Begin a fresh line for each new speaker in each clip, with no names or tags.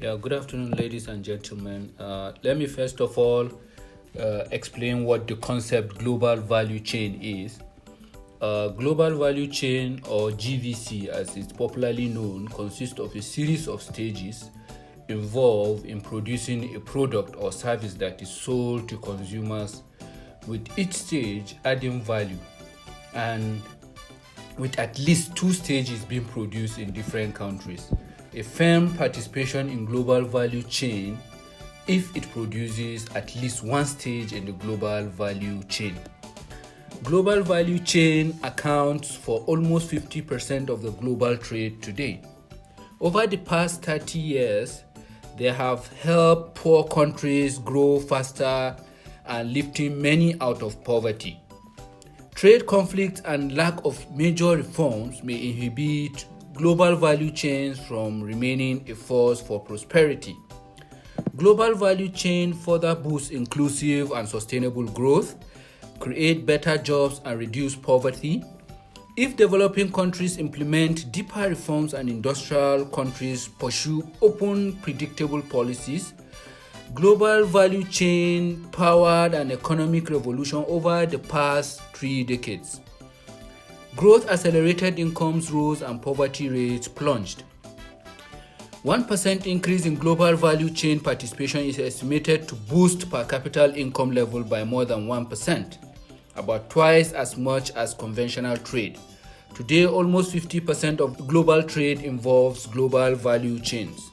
Yeah, good afternoon, ladies and gentlemen. Let me first of all explain what the concept global value chain is. Global value chain, or GVC as it's popularly known, consists of a series of stages involved in producing a product or service that is sold to consumers, with each stage adding value and with at least two stages being produced in different countries. A firm participation in global value chain if it produces at least one stage in the global value chain. Global value chain accounts for almost 50% of the global trade today. Over the past 30 years, they have helped poor countries grow faster and lifting many out of poverty. Trade conflicts and lack of major reforms may inhibit global value chains from remaining a force for prosperity. Global value chain further boosts inclusive and sustainable growth, create better jobs and reduce poverty. If developing countries implement deeper reforms and industrial countries pursue open, predictable policies, global value chain powered an economic revolution over the past 3 decades. Growth accelerated, incomes rose and poverty rates plunged. 1% increase in global value chain participation is estimated to boost per capita income level by more than 1%, about twice as much as conventional trade. Today, almost 50% of global trade involves global value chains.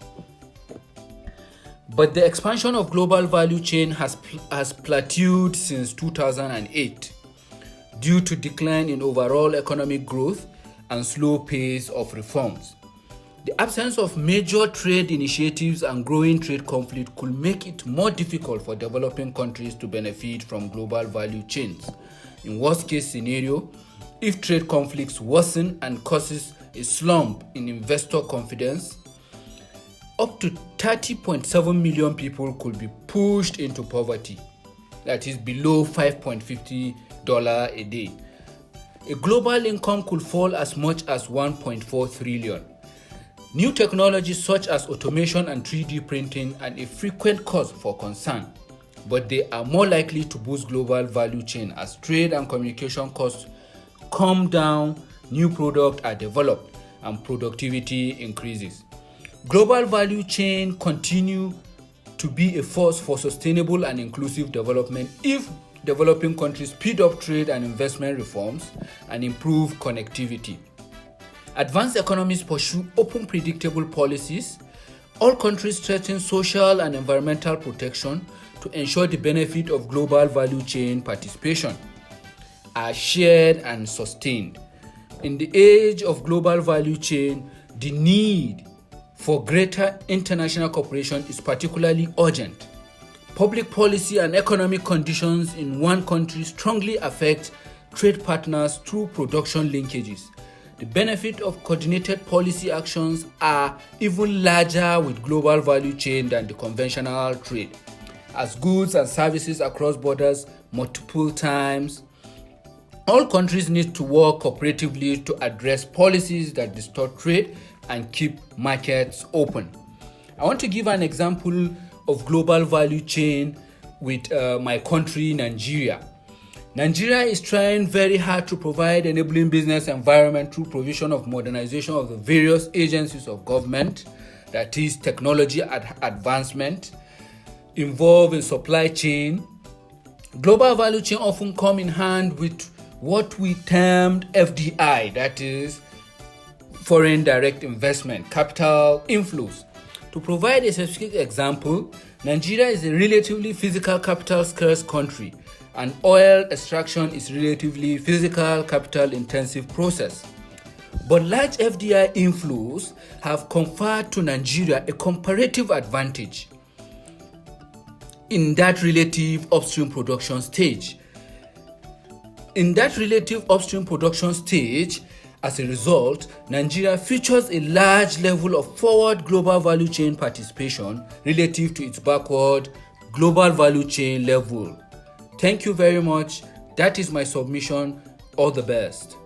But the expansion of global value chain has plateaued since 2008 due to decline in overall economic growth and slow pace of reforms. The absence of major trade initiatives and growing trade conflict could make it more difficult for developing countries to benefit from global value chains. In worst case scenario, if trade conflicts worsen and causes a slump in investor confidence, up to 30.7 million people could be pushed into poverty, that is below $5.50 a day. A global income could fall as much as 1.4 trillion. New technologies such as automation and 3D printing are a frequent cause for concern, but they are more likely to boost global value chain as trade and communication costs come down, new products are developed, and productivity increases. Global value chain continue to be a force for sustainable and inclusive development if developing countries speed up trade and investment reforms and improve connectivity. Advanced economies pursue open, predictable policies. All countries strengthen social and environmental protection to ensure the benefit of global value chain participation are shared and sustained. In the age of global value chain, the need for greater international cooperation is particularly urgent. Public policy and economic conditions in one country strongly affect trade partners through production linkages. The benefit of coordinated policy actions are even larger with global value chain than the conventional trade, as goods and services across borders multiple times. All countries need to work cooperatively to address policies that distort trade and keep markets open. I want to give an example of global value chain with my country, Nigeria. Nigeria is trying very hard to provide enabling business environment through provision of modernization of the various agencies of government, that is technology advancement, involved in supply chain. Global value chain often come in hand with what we termed FDI, that is foreign direct investment, capital inflows. To provide a specific example, Nigeria is a relatively physical capital scarce country, and oil extraction is relatively physical capital intensive process. But large FDI inflows have conferred to Nigeria a comparative advantage in that relative upstream production stage. As a result, Nigeria features a large level of forward global value chain participation relative to its backward global value chain level. Thank you very much. That is my submission. All the best.